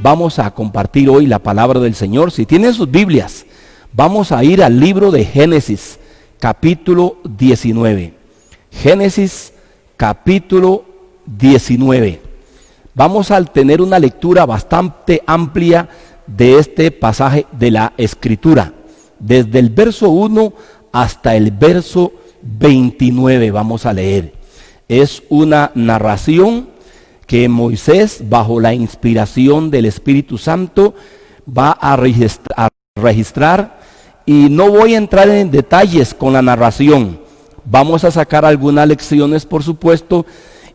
vamos a compartir hoy la palabra del Señor. Si tienen sus Biblias, vamos a ir al libro de Génesis, capítulo 19. Génesis, capítulo 19. Vamos a tener una lectura bastante amplia de este pasaje de la Escritura. Desde el verso 1 hasta el verso 29 vamos a leer. Es una narración que Moisés, bajo la inspiración del Espíritu Santo, va a registrar, y no voy a entrar en detalles con la narración. Vamos a sacar algunas lecciones, por supuesto,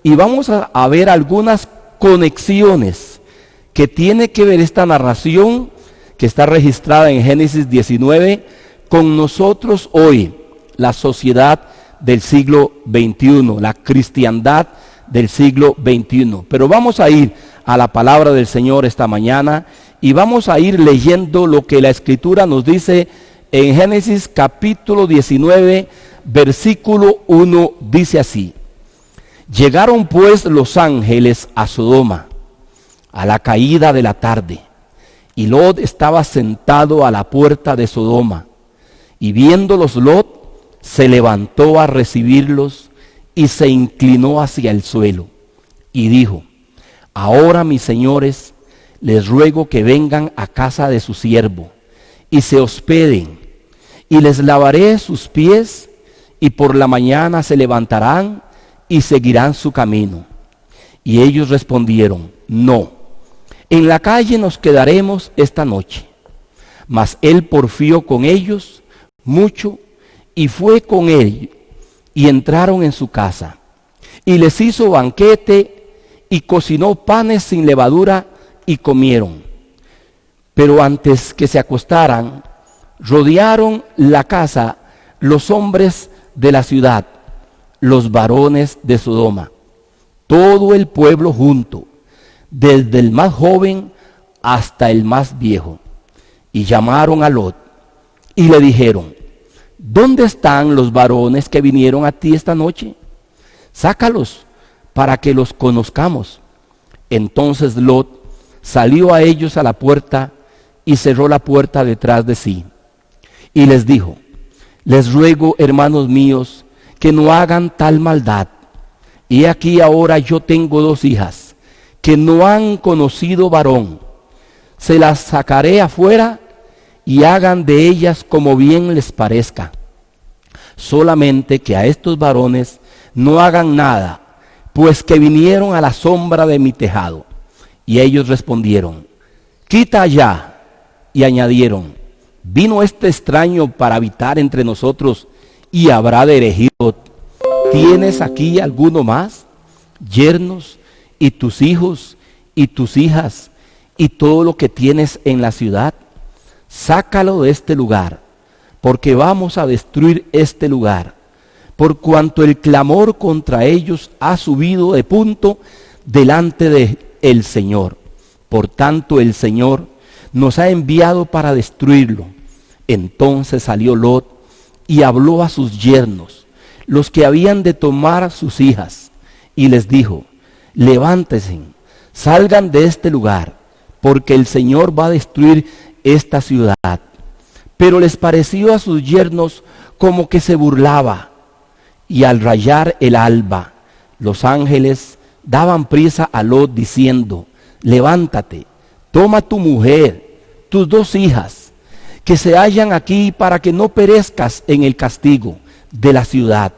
y vamos a ver algunas conexiones que tiene que ver esta narración que está registrada en Génesis 19 con nosotros hoy, la sociedad del siglo XXI, la cristiandad del siglo XXI. Pero vamos a ir a la palabra del Señor esta mañana y vamos a ir leyendo lo que la Escritura nos dice en Génesis capítulo 19, versículo 1, dice así: Llegaron pues los ángeles a Sodoma a la caída de la tarde, y Lot estaba sentado a la puerta de Sodoma, y viéndolos Lot se levantó a recibirlos y se inclinó hacia el suelo y dijo: Ahora, mis señores, les ruego que vengan a casa de su siervo y se hospeden, y les lavaré sus pies, y por la mañana se levantarán y seguirán su camino. Y ellos respondieron: No, en la calle nos quedaremos esta noche. Mas él porfió con ellos mucho y fue con ellos, y entraron en su casa, y les hizo banquete, y cocinó panes sin levadura, y comieron. Pero antes que se acostaran, rodearon la casa los hombres de la ciudad, los varones de Sodoma, todo el pueblo junto, desde el más joven hasta el más viejo. Y llamaron a Lot, y le dijeron: ¿Dónde están los varones que vinieron a ti esta noche? Sácalos para que los conozcamos. Entonces Lot salió a ellos a la puerta y cerró la puerta detrás de sí. Y les dijo: Les ruego, hermanos míos, que no hagan tal maldad. Y aquí ahora yo tengo 2 hijas que no han conocido varón. Se las sacaré afuera y hagan de ellas como bien les parezca. Solamente que a estos varones no hagan nada, pues que vinieron a la sombra de mi tejado. Y ellos respondieron: Quita allá. Y añadieron: ¿Vino este extraño para habitar entre nosotros y habrá de elegir? ¿Tienes aquí alguno más? Yernos, y tus hijos, y tus hijas, y todo lo que tienes en la ciudad. Sácalo de este lugar, porque vamos a destruir este lugar, por cuanto el clamor contra ellos ha subido de punto delante de el Señor. Por tanto, el Señor nos ha enviado para destruirlo. Entonces salió Lot y habló a sus yernos, los que habían de tomar a sus hijas, y les dijo: Levántense, salgan de este lugar, porque el Señor va a destruir esta ciudad. Pero les pareció a sus yernos como que se burlaba. Y al rayar el alba, los ángeles daban prisa a Lot diciendo: Levántate, toma tu mujer, tus 2 hijas, que se hallan aquí, para que no perezcas en el castigo de la ciudad.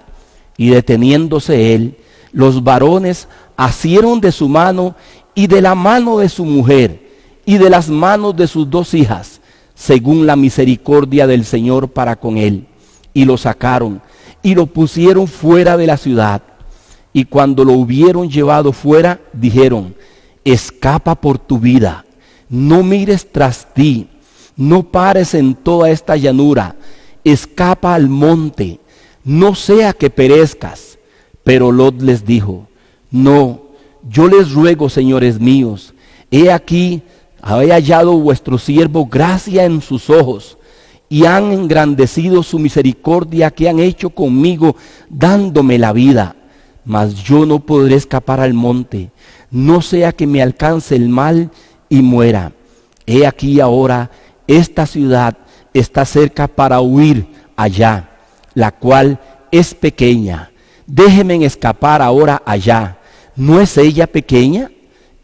Y deteniéndose él, los varones asieron de su mano y de la mano de su mujer y de las manos de sus 2 hijas, según la misericordia del Señor para con él, y lo sacaron y lo pusieron fuera de la ciudad. Y cuando lo hubieron llevado fuera, dijeron: Escapa por tu vida, no mires tras ti, no pares en toda esta llanura, escapa al monte, no sea que perezcas. Pero Lot les dijo: No, yo les ruego, señores míos, he aquí, he hallado vuestro siervo gracia en sus ojos, y han engrandecido su misericordia que han hecho conmigo, dándome la vida. Mas yo no podré escapar al monte, no sea que me alcance el mal y muera. He aquí ahora esta ciudad está cerca para huir allá, la cual es pequeña. Déjenme escapar ahora allá. ¿No es ella pequeña?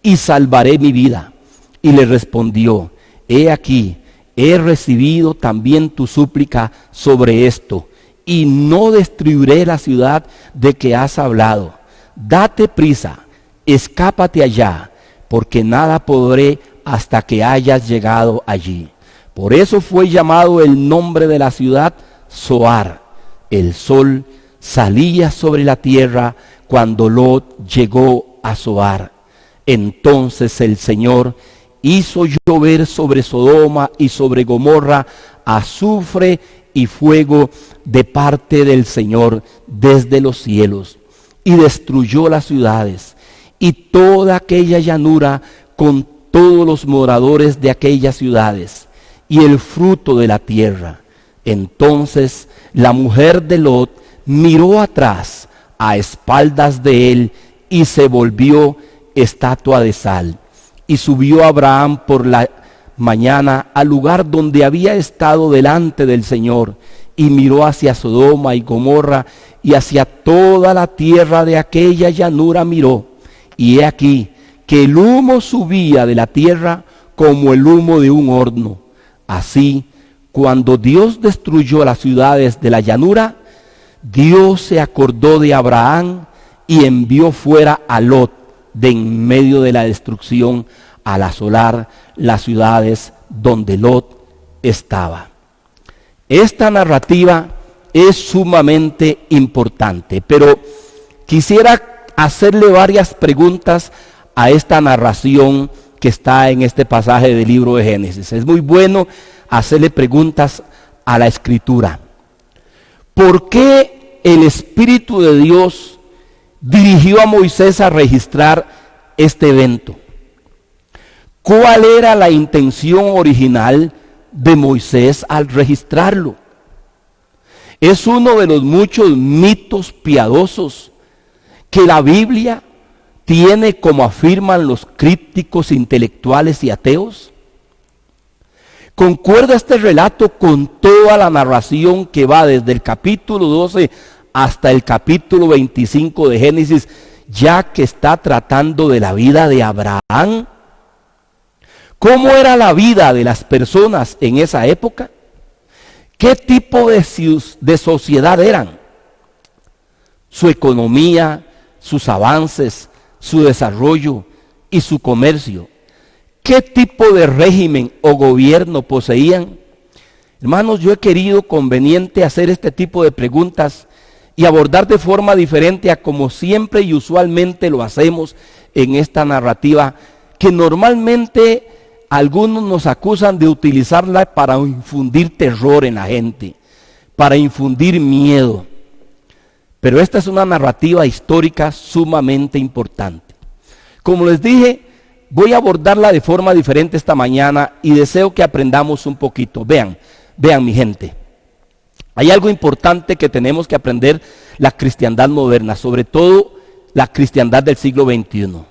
Y salvaré mi vida. Y le respondió: he aquí, he recibido también tu súplica sobre esto, y no destruiré la ciudad de que has hablado. Date prisa, escápate allá, porque nada podré hasta que hayas llegado allí. Por eso fue llamado el nombre de la ciudad Zoar. El sol salía sobre la tierra cuando Lot llegó a Zoar. Entonces el Señor hizo llover sobre Sodoma y sobre Gomorra azufre y fuego de parte del Señor desde los cielos, y destruyó las ciudades y toda aquella llanura con todos los moradores de aquellas ciudades y el fruto de la tierra. Entonces la mujer de Lot miró atrás a espaldas de él y se volvió estatua de sal. Y subió Abraham por la mañana al lugar donde había estado delante del Señor, y miró hacia Sodoma y Gomorra y hacia toda la tierra de aquella llanura miró, y he aquí que el humo subía de la tierra como el humo de un horno. Así, cuando Dios destruyó las ciudades de la llanura, Dios se acordó de Abraham y envió fuera a Lot de en medio de la destrucción, al asolar las ciudades donde Lot estaba. Esta narrativa es sumamente importante, pero quisiera hacerle varias preguntas a esta narración que está en este pasaje del libro de Génesis. Es muy bueno hacerle preguntas a la Escritura. ¿Por qué el Espíritu de Dios dirigió a Moisés a registrar este evento? ¿Cuál era la intención original de Moisés al registrarlo? Es uno de los muchos mitos piadosos que la Biblia tiene, como afirman los crípticos intelectuales y ateos. ¿Concuerda este relato con toda la narración que va desde el capítulo 12 hasta el capítulo 25 de Génesis, ya que está tratando de la vida de Abraham? ¿Cómo era la vida de las personas en esa época? ¿Qué tipo de sociedad eran? Su economía, sus avances, su desarrollo y su comercio. ¿Qué tipo de régimen o gobierno poseían? Hermanos, yo he querido conveniente hacer este tipo de preguntas y abordar de forma diferente a como siempre y usualmente lo hacemos en esta narrativa, que normalmente algunos nos acusan de utilizarla para infundir terror en la gente, para infundir miedo. Pero esta es una narrativa histórica sumamente importante. Como les dije, voy a abordarla de forma diferente esta mañana y deseo que aprendamos un poquito. Vean mi gente. Hay algo importante que tenemos que aprender la cristiandad moderna, sobre todo la cristiandad del siglo XXI.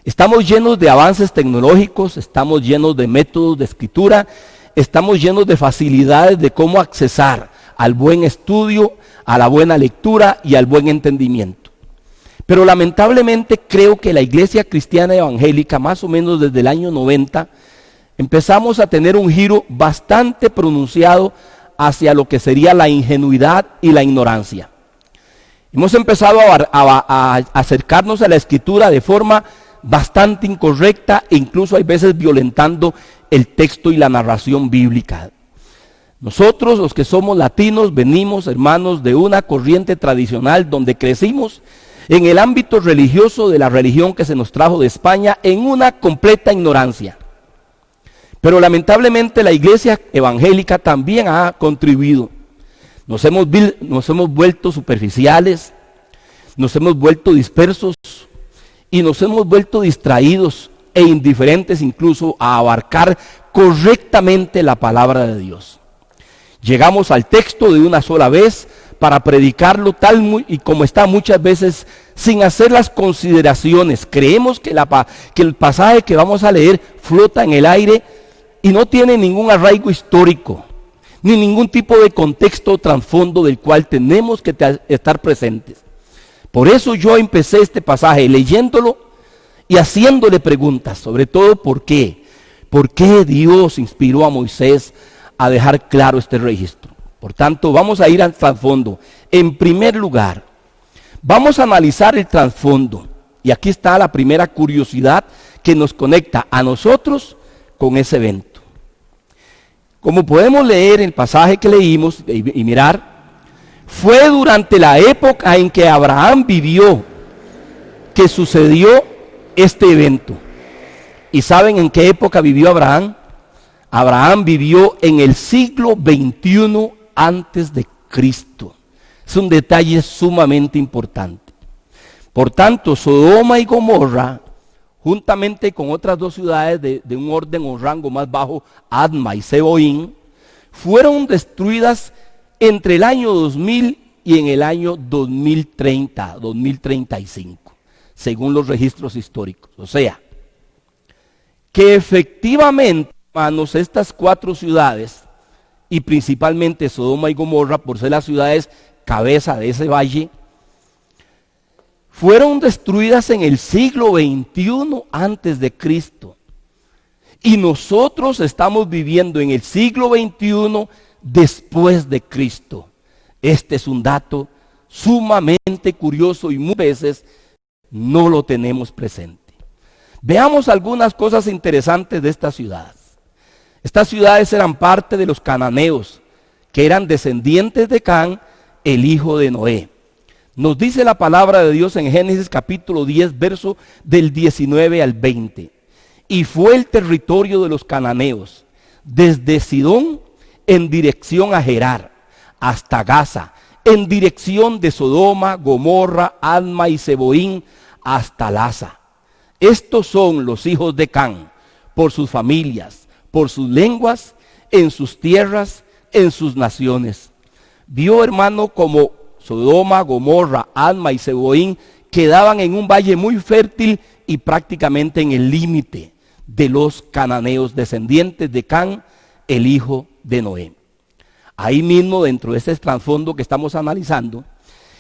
Estamos llenos de avances tecnológicos, estamos llenos de métodos de escritura, estamos llenos de facilidades de cómo accesar al buen estudio, a la buena lectura y al buen entendimiento. Pero lamentablemente creo que la iglesia cristiana evangélica, más o menos desde el año 90, empezamos a tener un giro bastante pronunciado hacia lo que sería la ingenuidad y la ignorancia. Hemos empezado a acercarnos a la escritura de forma bastante incorrecta e incluso hay veces violentando el texto y la narración bíblica. Nosotros, los que somos latinos, venimos, hermanos, de una corriente tradicional donde crecimos en el ámbito religioso de la religión que se nos trajo de España en una completa ignorancia. Pero lamentablemente la iglesia evangélica también ha contribuido. Nos hemos vuelto superficiales, nos hemos vuelto dispersos y nos hemos vuelto distraídos e indiferentes incluso a abarcar correctamente la palabra de Dios. Llegamos al texto de una sola vez para predicarlo y como está muchas veces sin hacer las consideraciones. Creemos que el pasaje que vamos a leer flota en el aire y no tiene ningún arraigo histórico, ni ningún tipo de contexto o trasfondo del cual tenemos que estar presentes. Por eso yo empecé este pasaje leyéndolo y haciéndole preguntas, sobre todo ¿por qué? ¿Por qué Dios inspiró a Moisés a dejar claro este registro? Por tanto, vamos a ir al trasfondo. En primer lugar, vamos a analizar el trasfondo. Y aquí está la primera curiosidad que nos conecta a nosotros con ese evento. Como podemos leer en el pasaje que leímos y mirar, fue durante la época en que Abraham vivió que sucedió este evento. ¿Y saben en qué época vivió Abraham? Abraham vivió en el siglo XXI antes de Cristo. Es un detalle sumamente importante. Por tanto, Sodoma y Gomorra, juntamente con otras dos ciudades de un orden o rango más bajo, Adma y Zeboim, fueron destruidas entre el año 2000 y en el año 2030, 2035, según los registros históricos. O sea, que efectivamente, hermanos, estas cuatro ciudades, y principalmente Sodoma y Gomorra, por ser las ciudades cabeza de ese valle, fueron destruidas en el siglo XXI antes de Cristo. Y nosotros estamos viviendo en el siglo XXI después de Cristo. Este es un dato sumamente curioso y muchas veces no lo tenemos presente. Veamos algunas cosas interesantes de estas ciudades. Estas ciudades eran parte de los cananeos, que eran descendientes de Can, el hijo de Noé. Nos dice la palabra de Dios en Génesis capítulo 10, verso del 19 al 20. Y fue el territorio de los cananeos, desde Sidón en dirección a Gerar, hasta Gaza, en dirección de Sodoma, Gomorra, Adma y Zeboim, hasta Laza. Estos son los hijos de Can, por sus familias, por sus lenguas, en sus tierras, en sus naciones. Vio, hermano, como Sodoma, Gomorra, Adma y Zeboim quedaban en un valle muy fértil y prácticamente en el límite de los cananeos, descendientes de Can, el hijo de Noé. Ahí mismo, dentro de este trasfondo que estamos analizando,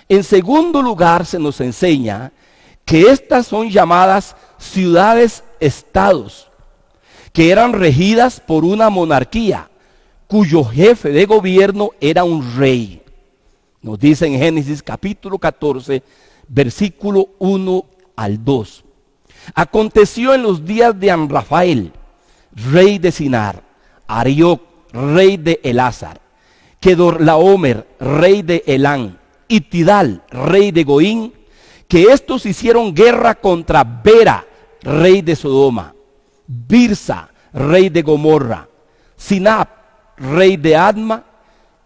en segundo lugar se nos enseña que estas son llamadas ciudades-estados, que eran regidas por una monarquía, cuyo jefe de gobierno era un rey. Nos dice en Génesis capítulo 14, versículo 1 al 2. Aconteció en los días de Amrafael, rey de Sinar, Arioc, rey de Elazar, Kedorlaomer, rey de Elán, y Tidal, rey de Goín, que estos hicieron guerra contra Bera, rey de Sodoma, Birsa, rey de Gomorra, Sinab, rey de Adma,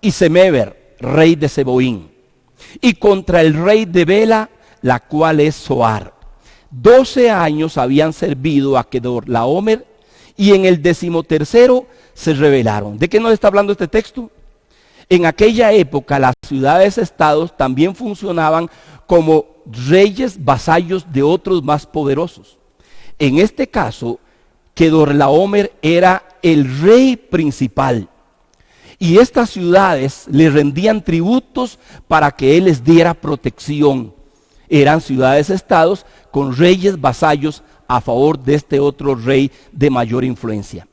y Semeber, rey de Zeboim, y contra el rey de Bela, la cual es Zoar. 12 años habían servido a Kedorlaomer, y en el 13º se rebelaron. ¿De qué nos está hablando este texto? En aquella época las ciudades-estados también funcionaban como reyes vasallos de otros más poderosos. En este caso, Kedorlaomer era el rey principal. Y estas ciudades le rendían tributos para que él les diera protección. Eran ciudades-estados con reyes vasallos a favor de este otro rey de mayor influencia.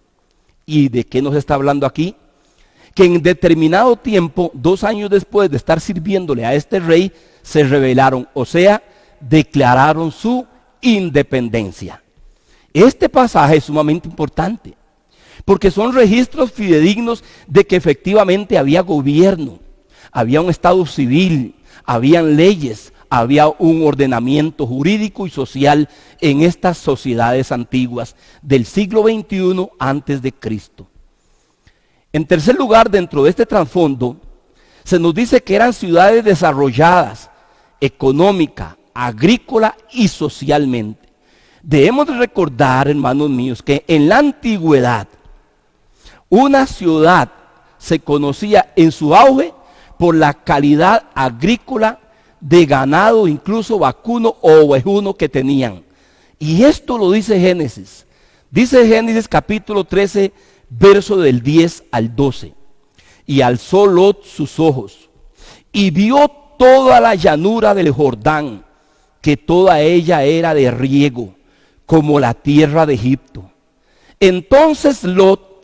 ¿Y de qué nos está hablando aquí? Que en determinado tiempo, 2 años después de estar sirviéndole a este rey, se rebelaron, o sea, declararon su independencia. Este pasaje es sumamente importante, porque son registros fidedignos de que efectivamente había gobierno, había un estado civil, habían leyes, había un ordenamiento jurídico y social en estas sociedades antiguas del siglo XXI antes de Cristo. En tercer lugar, dentro de este trasfondo, se nos dice que eran ciudades desarrolladas, económica, agrícola y socialmente. Debemos de recordar, hermanos míos, que en la antigüedad, una ciudad se conocía en su auge por la calidad agrícola de ganado, incluso vacuno o ovejuno que tenían. Y esto lo dice Génesis. Dice Génesis capítulo 13, verso del 10 al 12. Y alzó Lot sus ojos y vio toda la llanura del Jordán, que toda ella era de riego, como la tierra de Egipto. Entonces Lot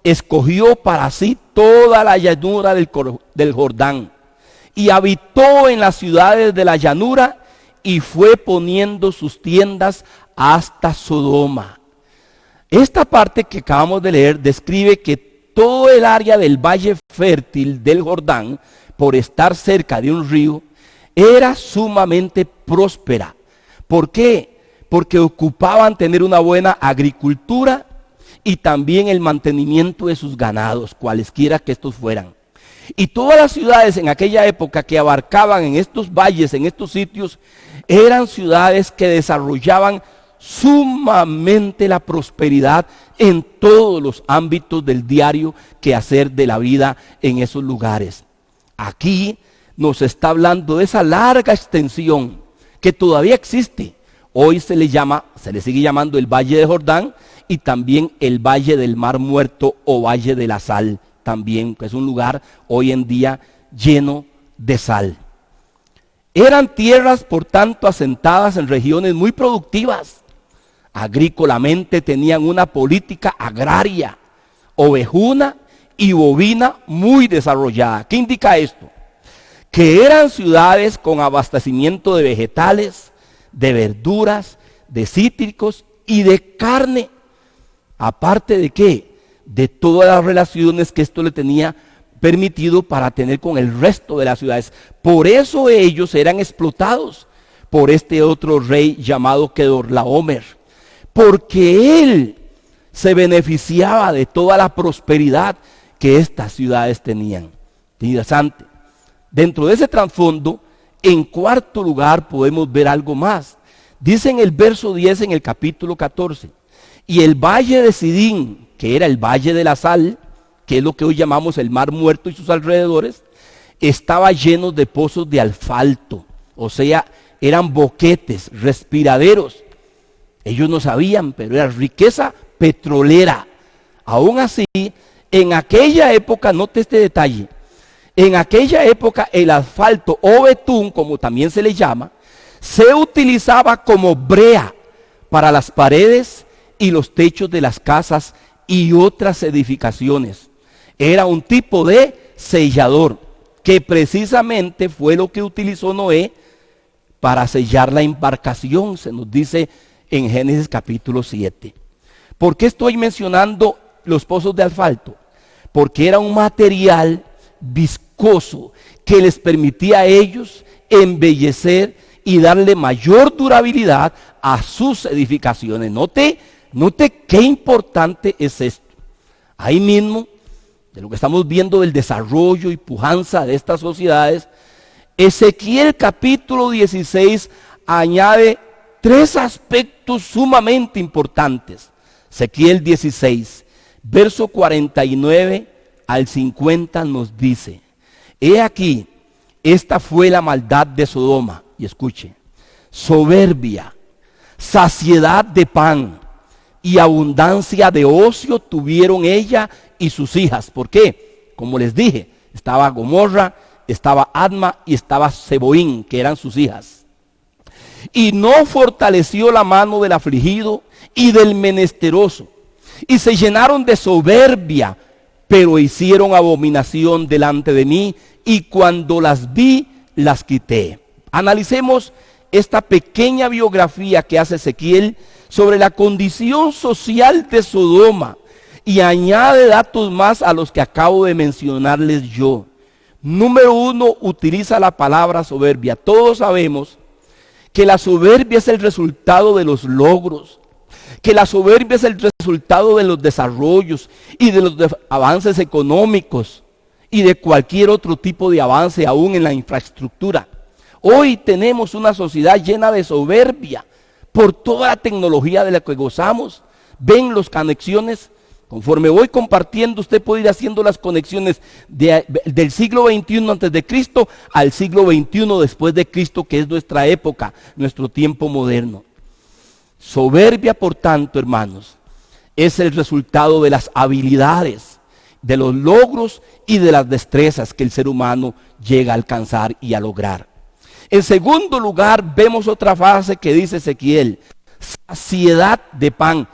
escogió para sí toda la llanura del Jordán, y habitó en las ciudades de la llanura, y fue poniendo sus tiendas hasta Sodoma. Esta parte que acabamos de leer describe que todo el área del valle fértil del Jordán, por estar cerca de un río, era sumamente próspera. ¿Por qué? Porque ocupaban tener una buena agricultura y también el mantenimiento de sus ganados, cualesquiera que estos fueran. Y todas las ciudades en aquella época que abarcaban en estos valles, en estos sitios, eran ciudades que desarrollaban sumamente la prosperidad en todos los ámbitos del diario quehacer de la vida en esos lugares. Aquí nos está hablando de esa larga extensión que todavía existe. Hoy se le sigue llamando el Valle de Jordán, y también el Valle del Mar Muerto o Valle de la Sal, también, que es un lugar hoy en día lleno de sal. Eran tierras, por tanto, asentadas en regiones muy productivas. Agrícolamente tenían una política agraria, ovejuna y bovina muy desarrollada. ¿Qué indica esto? Que eran ciudades con abastecimiento de vegetales, de verduras, de cítricos y de carne. Aparte de qué, de todas las relaciones que esto le tenía permitido para tener con el resto de las ciudades. Por eso ellos eran explotados por este otro rey llamado Kedorlaomer, porque él se beneficiaba de toda la prosperidad que estas ciudades tenían. Interesante. Dentro de ese trasfondo, en cuarto lugar podemos ver algo más. Dice en el verso 10 en el capítulo 14, y el valle de Sidín, que era el valle de la sal, que es lo que hoy llamamos el Mar Muerto y sus alrededores, estaba lleno de pozos de asfalto, o sea, eran boquetes, respiraderos. Ellos no sabían, pero era riqueza petrolera. Aún así, en aquella época, note este detalle, en aquella época el asfalto o betún, como también se le llama, se utilizaba como brea para las paredes y los techos de las casas y otras edificaciones. Era un tipo de sellador, que precisamente fue lo que utilizó Noé para sellar la embarcación, se nos dice en Génesis capítulo 7. ¿Por qué estoy mencionando los pozos de asfalto? Porque era un material viscoso que les permitía a ellos embellecer y darle mayor durabilidad a sus edificaciones. Note qué importante es esto. Ahí mismo, de lo que estamos viendo del desarrollo y pujanza de estas sociedades, Ezequiel capítulo 16 añade 3 aspectos sumamente importantes. Ezequiel 16, verso 49 al 50 nos dice: he aquí, esta fue la maldad de Sodoma. Y escuche: soberbia, saciedad de pan y abundancia de ocio tuvieron ella y sus hijas. ¿Por qué? Como les dije, estaba Gomorra, estaba Adma y estaba Seboín, que eran sus hijas. Y no fortaleció la mano del afligido y del menesteroso, y se llenaron de soberbia, pero hicieron abominación delante de mí, y cuando las vi, las quité. Analicemos esta pequeña biografía que hace Ezequiel sobre la condición social de Sodoma, y añade datos más a los que acabo de mencionarles yo. Número 1, utiliza la palabra soberbia. Todos sabemos que la soberbia es el resultado de los logros, que la soberbia es el resultado de los desarrollos y de los avances económicos y de cualquier otro tipo de avance, aún en la infraestructura. Hoy tenemos una sociedad llena de soberbia por toda la tecnología de la que gozamos. Ven las conexiones Conforme voy compartiendo, usted puede ir haciendo las conexiones del siglo XXI antes de Cristo al siglo XXI después de Cristo, que es nuestra época, nuestro tiempo moderno. Soberbia, por tanto, hermanos, es el resultado de las habilidades, de los logros y de las destrezas que el ser humano llega a alcanzar y a lograr. En segundo lugar, vemos otra frase que dice Ezequiel: saciedad de pan.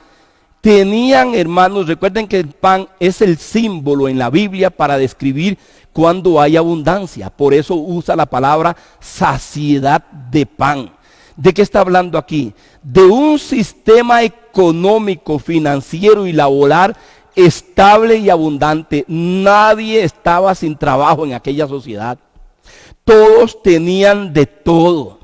Tenían, hermanos, recuerden que el pan es el símbolo en la Biblia para describir cuando hay abundancia. Por eso usa la palabra saciedad de pan. ¿De qué está hablando aquí? De un sistema económico, financiero y laboral estable y abundante. Nadie estaba sin trabajo en aquella sociedad. Todos tenían de todo,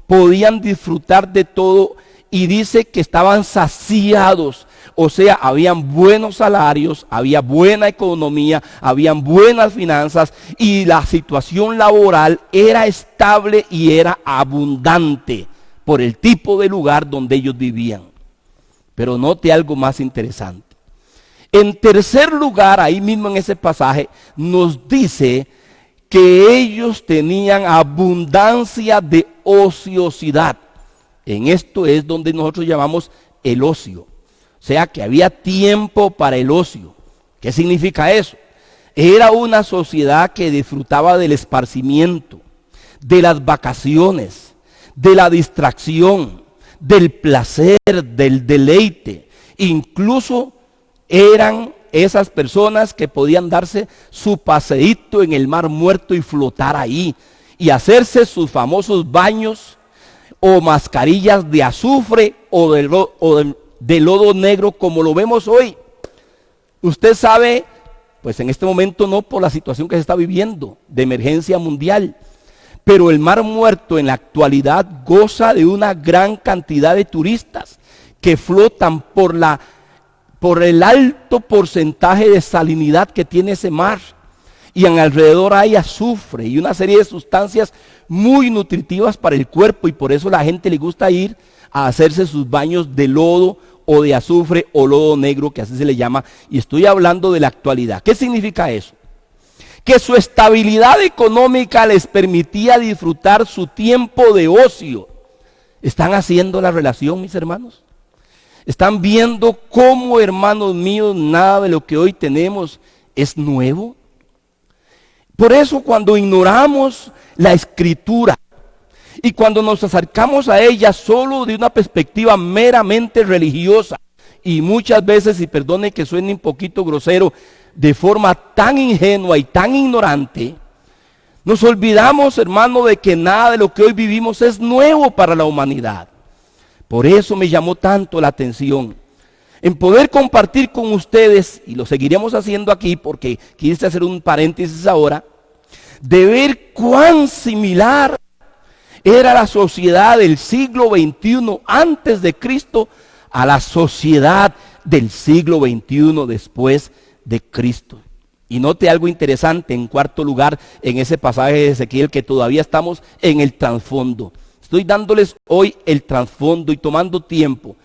podían disfrutar de todo, y dice que estaban saciados. O sea, habían buenos salarios, había buena economía, habían buenas finanzas, y la situación laboral era estable y era abundante por el tipo de lugar donde ellos vivían. Pero note algo más interesante. En tercer lugar, ahí mismo en ese pasaje, nos dice que ellos tenían abundancia de ociosidad. En esto es donde nosotros llamamos el ocio. O sea, que había tiempo para el ocio. ¿Qué significa eso? Era una sociedad que disfrutaba del esparcimiento, de las vacaciones, de la distracción, del placer, del deleite. Incluso eran esas personas que podían darse su paseíto en el Mar Muerto y flotar ahí, y hacerse sus famosos baños o mascarillas de azufre o de lodo negro, como lo vemos hoy. Usted sabe, pues en este momento no, por la situación que se está viviendo de emergencia mundial, pero el Mar Muerto en la actualidad goza de una gran cantidad de turistas que flotan por el alto porcentaje de salinidad que tiene ese mar, y en alrededor hay azufre y una serie de sustancias muy nutritivas para el cuerpo, y por eso la gente le gusta ir a hacerse sus baños de lodo o de azufre o lodo negro, que así se le llama, y estoy hablando de la actualidad. ¿Qué significa eso? Que su estabilidad económica les permitía disfrutar su tiempo de ocio. ¿Están haciendo la relación, mis hermanos? ¿Están viendo cómo, hermanos míos, nada de lo que hoy tenemos es nuevo? Por eso, cuando ignoramos la Escritura y cuando nos acercamos a ella solo de una perspectiva meramente religiosa, y muchas veces, y perdone que suene un poquito grosero, de forma tan ingenua y tan ignorante, nos olvidamos, hermano, de que nada de lo que hoy vivimos es nuevo para la humanidad. Por eso me llamó tanto la atención en poder compartir con ustedes, y lo seguiremos haciendo aquí porque quise hacer un paréntesis ahora, de ver cuán similar era la sociedad del siglo XXI antes de Cristo a la sociedad del siglo XXI después de Cristo. Y note algo interesante en cuarto lugar en ese pasaje de Ezequiel, que todavía estamos en el trasfondo. Estoy dándoles hoy el trasfondo y tomando tiempo,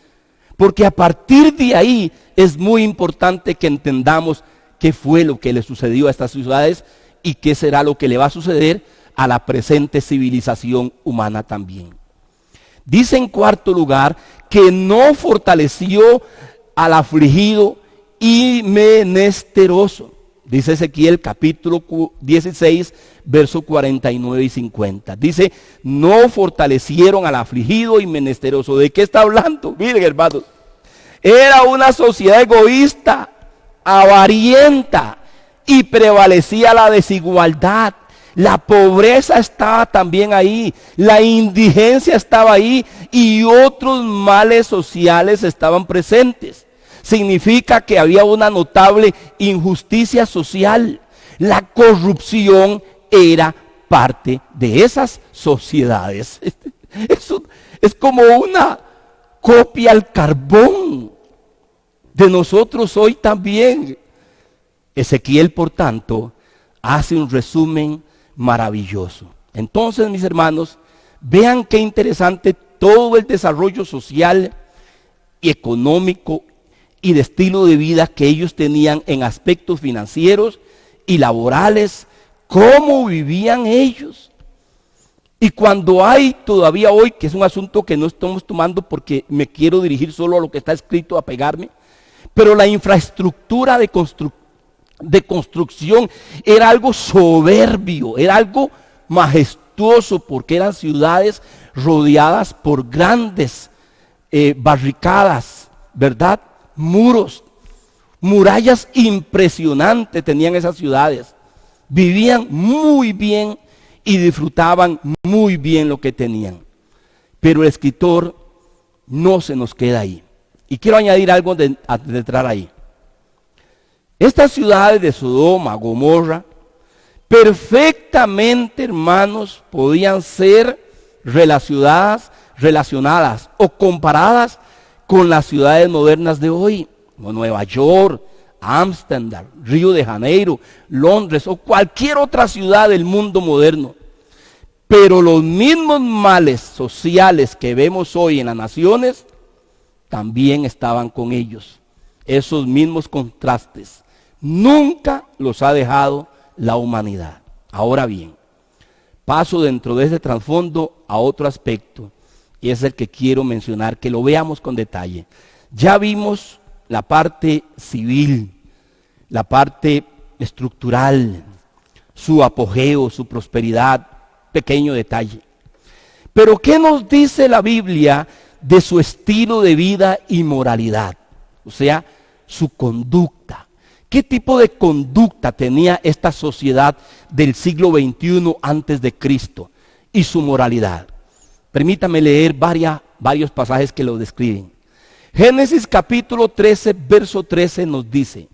porque a partir de ahí es muy importante que entendamos qué fue lo que le sucedió a estas ciudades y qué será lo que le va a suceder a la presente civilización humana también. Dice en cuarto lugar que no fortaleció al afligido y menesteroso. Dice Ezequiel capítulo 16, versos 49 y 50. Dice, no fortalecieron al afligido y menesteroso. ¿De qué está hablando? Miren, hermanos, era una sociedad egoísta, avarienta, y prevalecía la desigualdad. La pobreza estaba también ahí, la indigencia estaba ahí, y otros males sociales estaban presentes. Significa que había una notable injusticia social. La corrupción era parte de esas sociedades. Eso es como una copia al carbón de nosotros hoy también. Ezequiel, por tanto, hace un resumen maravilloso. Entonces, mis hermanos, vean qué interesante todo el desarrollo social y económico y de estilo de vida que ellos tenían en aspectos financieros y laborales, cómo vivían ellos. Y cuando hay todavía hoy, que es un asunto que no estamos tomando porque me quiero dirigir solo a lo que está escrito, a pegarme, pero la infraestructura de construcción era algo soberbio, era algo majestuoso, porque eran ciudades rodeadas por grandes barricadas, ¿verdad? Muros, murallas impresionantes tenían esas ciudades. Vivían muy bien y disfrutaban muy bien lo que tenían. Pero el escritor no se nos queda ahí. Y quiero añadir algo de entrar ahí. Estas ciudades de Sodoma, Gomorra, perfectamente, hermanos, podían ser relacionadas o comparadas con las ciudades modernas de hoy, como Nueva York, Ámsterdam, Río de Janeiro, Londres o cualquier otra ciudad del mundo moderno. Pero los mismos males sociales que vemos hoy en las naciones también estaban con ellos. Esos mismos contrastes nunca los ha dejado la humanidad. Ahora bien, paso dentro de ese trasfondo a otro aspecto, y es el que quiero mencionar, que lo veamos con detalle. Ya vimos la parte civil, la parte estructural, su apogeo, su prosperidad, pequeño detalle. Pero ¿qué nos dice la Biblia de su estilo de vida y moralidad? O sea, su conducta. ¿Qué tipo de conducta tenía esta sociedad del siglo XXI antes de Cristo y su moralidad? Permítame leer varios pasajes que lo describen. Génesis capítulo 13, verso 13 nos dice: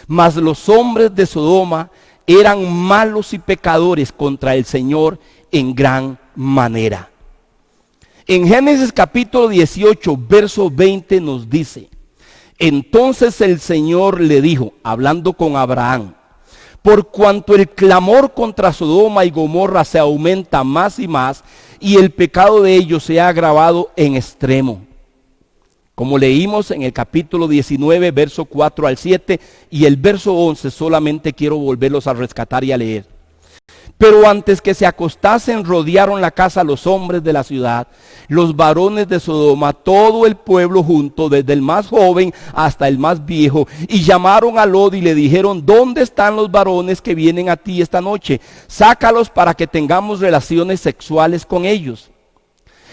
mas los hombres de Sodoma eran malos y pecadores contra el Señor en gran manera. En Génesis capítulo 18, verso 20 nos dice: entonces el Señor le dijo, hablando con Abraham: por cuanto el clamor contra Sodoma y Gomorra se aumenta más y más, y el pecado de ellos se ha agravado en extremo. Como leímos en el capítulo 19, verso 4 al 7, y el verso 11, solamente quiero volverlos a rescatar y a leer. Pero antes que se acostasen, rodearon la casa los hombres de la ciudad, los varones de Sodoma, todo el pueblo junto, desde el más joven hasta el más viejo, y llamaron a Lot y le dijeron: ¿dónde están los varones que vienen a ti esta noche? Sácalos para que tengamos relaciones sexuales con ellos.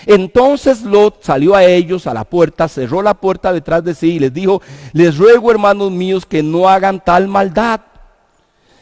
Entonces Lot salió a ellos a la puerta, cerró la puerta detrás de sí y les dijo: les ruego, hermanos míos, que no hagan tal maldad.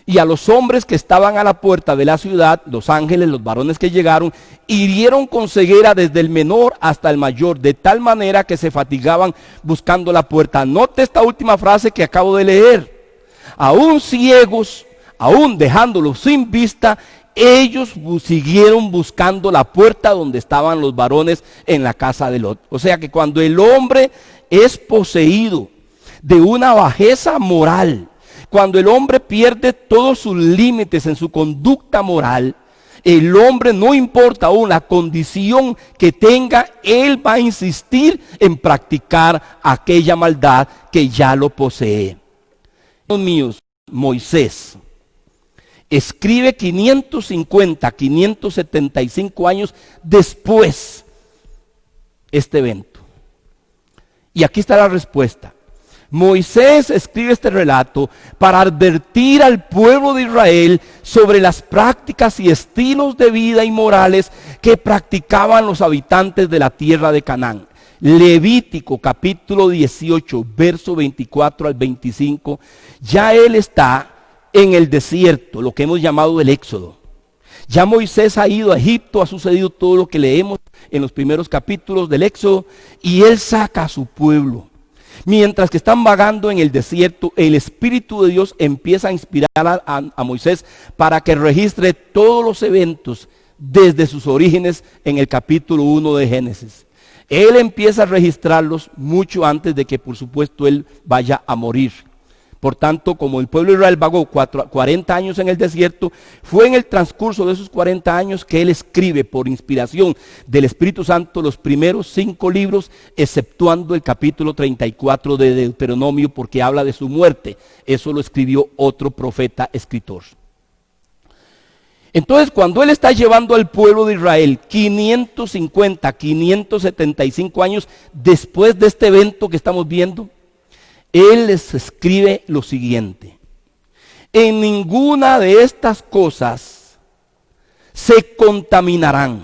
Y a los hombres que estaban a la puerta de la ciudad, los ángeles, los varones que llegaron, hirieron con ceguera desde el menor hasta el mayor, de tal manera que se fatigaban buscando la puerta. Note esta última frase que acabo de leer: aún ciegos, aún dejándolos sin vista, ellos siguieron buscando la puerta donde estaban los varones en la casa de Lot. O sea que cuando el hombre es poseído de una bajeza moral, cuando el hombre pierde todos sus límites en su conducta moral, el hombre, no importa aún la condición que tenga, él va a insistir en practicar aquella maldad que ya lo posee. Hermanos míos, Moisés escribe 575 años después este evento. Y aquí está la respuesta. Moisés escribe este relato para advertir al pueblo de Israel sobre las prácticas y estilos de vida y morales que practicaban los habitantes de la tierra de Canaán. Levítico capítulo 18, verso 24 al 25, ya él está en el desierto, lo que hemos llamado el Éxodo. Ya Moisés ha ido a Egipto, ha sucedido todo lo que leemos en los primeros capítulos del Éxodo, y él saca a su pueblo. Mientras que están vagando en el desierto, el Espíritu de Dios empieza a inspirar a Moisés para que registre todos los eventos desde sus orígenes en el capítulo 1 de Génesis. Él empieza a registrarlos mucho antes de que, por supuesto, él vaya a morir. Por tanto, como el pueblo de Israel vagó 40 años en el desierto, fue en el transcurso de esos 40 años que él escribe por inspiración del Espíritu Santo los primeros 5 libros, exceptuando el capítulo 34 de Deuteronomio, porque habla de su muerte. Eso lo escribió otro profeta escritor. Entonces, cuando él está llevando al pueblo de Israel 575 años después de este evento que estamos viendo, él les escribe lo siguiente: en ninguna de estas cosas se contaminarán,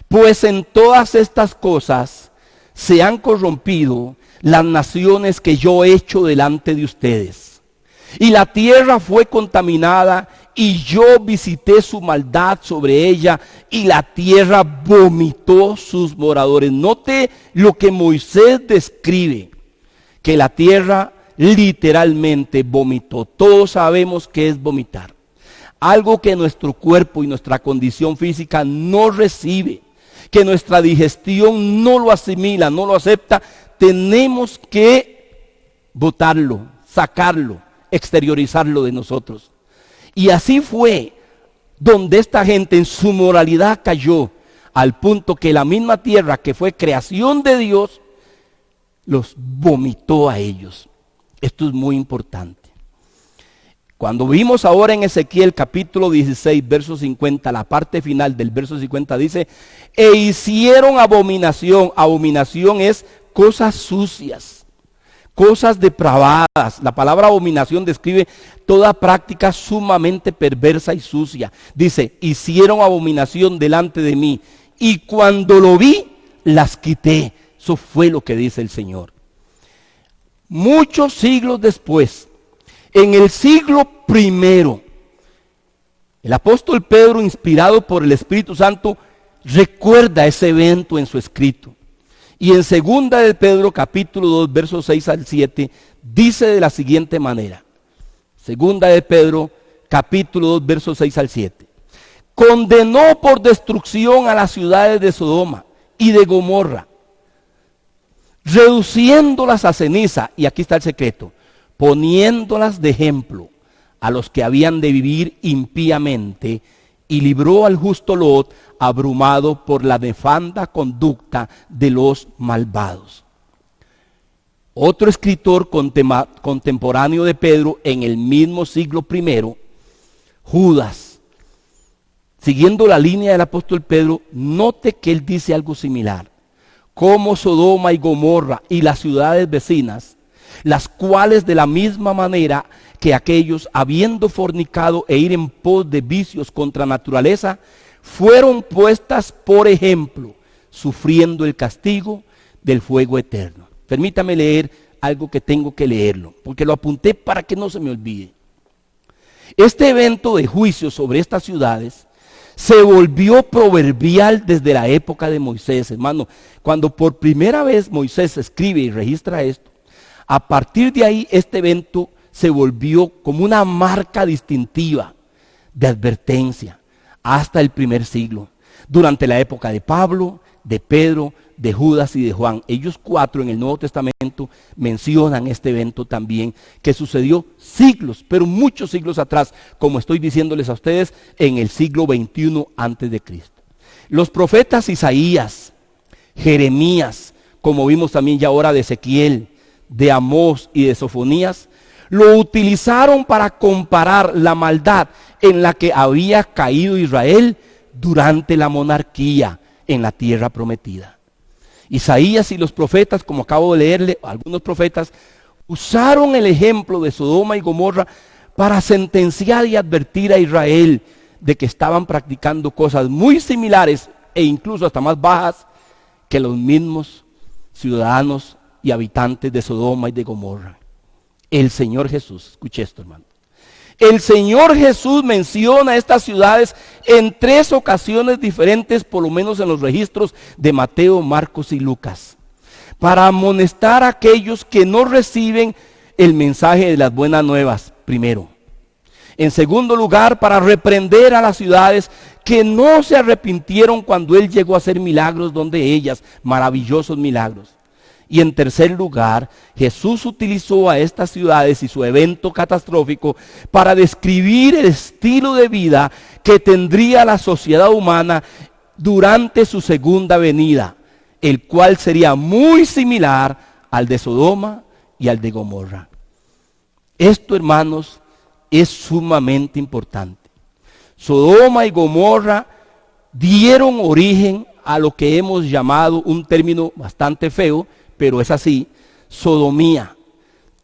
pues en todas estas cosas se han corrompido las naciones que yo he hecho delante de ustedes. Y la tierra fue contaminada, y yo visité su maldad sobre ella, y la tierra vomitó sus moradores. Note lo que Moisés describe, que la tierra literalmente vomitó. Todos sabemos qué es vomitar. Algo que nuestro cuerpo y nuestra condición física no recibe, que nuestra digestión no lo asimila, no lo acepta. Tenemos que botarlo, sacarlo, exteriorizarlo de nosotros. Y así fue donde esta gente en su moralidad cayó, al punto que la misma tierra que fue creación de Dios los vomitó a ellos. Esto es muy importante. Cuando vimos ahora en Ezequiel capítulo 16, verso 50, la parte final del verso 50 dice: e hicieron abominación. Abominación es cosas sucias, cosas depravadas. La palabra abominación describe toda práctica sumamente perversa y sucia. Dice: hicieron abominación delante de mí, y cuando lo vi, las quité. Eso fue lo que dice el Señor. Muchos siglos después, en el siglo primero, el apóstol Pedro, inspirado por el Espíritu Santo, recuerda ese evento en su escrito. Y en segunda de Pedro, capítulo 2, versos 6 al 7, dice de la siguiente manera. Segunda de Pedro, capítulo 2, versos 6 al 7. Condenó por destrucción a las ciudades de Sodoma y de Gomorra, reduciéndolas a ceniza, y aquí está el secreto, poniéndolas de ejemplo a los que habían de vivir impíamente, y libró al justo Lot, abrumado por la nefanda conducta de los malvados. Otro escritor contemporáneo de Pedro en el mismo siglo primero, Judas, siguiendo la línea del apóstol Pedro, note que él dice algo similar: como Sodoma y Gomorra y las ciudades vecinas, las cuales de la misma manera que aquellos, habiendo fornicado e ir en pos de vicios contra naturaleza, fueron puestas por ejemplo, sufriendo el castigo del fuego eterno. Permítame leer algo que tengo que leerlo, porque lo apunté para que no se me olvide. Este evento de juicio sobre estas ciudades se volvió proverbial desde la época de Moisés, hermano. Cuando por primera vez Moisés escribe y registra esto, a partir de ahí este evento se volvió como una marca distintiva de advertencia hasta el primer siglo. Durante la época de Pablo, de Pedro, de Judas y de Juan, ellos 4 en el Nuevo Testamento mencionan este evento también, que sucedió siglos, pero muchos siglos atrás, como estoy diciéndoles a ustedes, en el siglo XXI antes de Cristo. Los profetas Isaías, Jeremías, como vimos también ya ahora de Ezequiel, de Amós y de Sofonías, lo utilizaron para comparar la maldad en la que había caído Israel durante la monarquía en la tierra prometida. Isaías y los profetas, como acabo de leerle, algunos profetas, usaron el ejemplo de Sodoma y Gomorra para sentenciar y advertir a Israel de que estaban practicando cosas muy similares e incluso hasta más bajas que los mismos ciudadanos y habitantes de Sodoma y de Gomorra. El Señor Jesús, escuche esto, hermano. El Señor Jesús menciona estas ciudades en 3 ocasiones diferentes, por lo menos en los registros de Mateo, Marcos y Lucas, para amonestar a aquellos que no reciben el mensaje de las buenas nuevas, primero. En segundo lugar, para reprender a las ciudades que no se arrepintieron cuando Él llegó a hacer milagros donde ellas, maravillosos milagros. Y en tercer lugar, Jesús utilizó a estas ciudades y su evento catastrófico para describir el estilo de vida que tendría la sociedad humana durante su segunda venida, el cual sería muy similar al de Sodoma y al de Gomorra. Esto, hermanos, es sumamente importante. Sodoma y Gomorra dieron origen a lo que hemos llamado, un término bastante feo, pero es así, sodomía.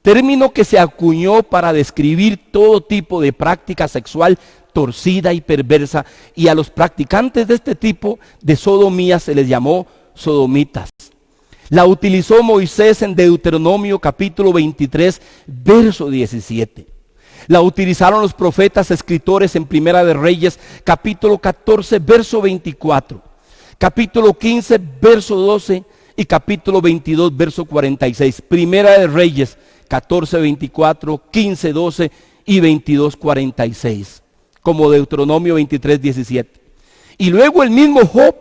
Término que se acuñó para describir todo tipo de práctica sexual torcida y perversa, y a los practicantes de este tipo de sodomía se les llamó sodomitas. La utilizó Moisés en Deuteronomio capítulo 23, verso 17. La utilizaron los profetas escritores en Primera de Reyes capítulo 14, verso 24. Capítulo 15, verso 12 y capítulo 22, verso 46. Primera de Reyes 14, 24, 15, 12 y 22, 46. Como Deuteronomio 23, 17. Y luego el mismo Job,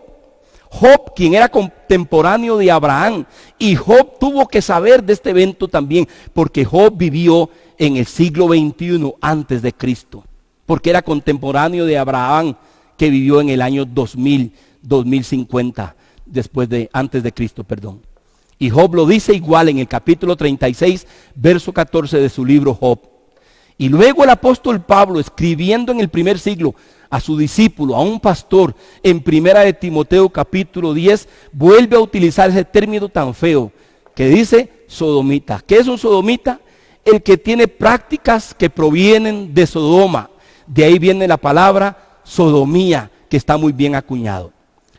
quien era contemporáneo de Abraham, y Job tuvo que saber de este evento también, porque Job vivió en el siglo XXI antes de Cristo, porque era contemporáneo de Abraham, que vivió en el año 2050, antes de Cristo, perdón. Y Job lo dice igual en el capítulo 36, verso 14 de su libro Job. Y luego el apóstol Pablo, escribiendo en el primer siglo a su discípulo, a un pastor, en Primera de Timoteo capítulo 10, vuelve a utilizar ese término tan feo, que dice sodomita. ¿Qué es un sodomita? El que tiene prácticas que provienen de Sodoma. De ahí viene la palabra sodomía, que está muy bien acuñado.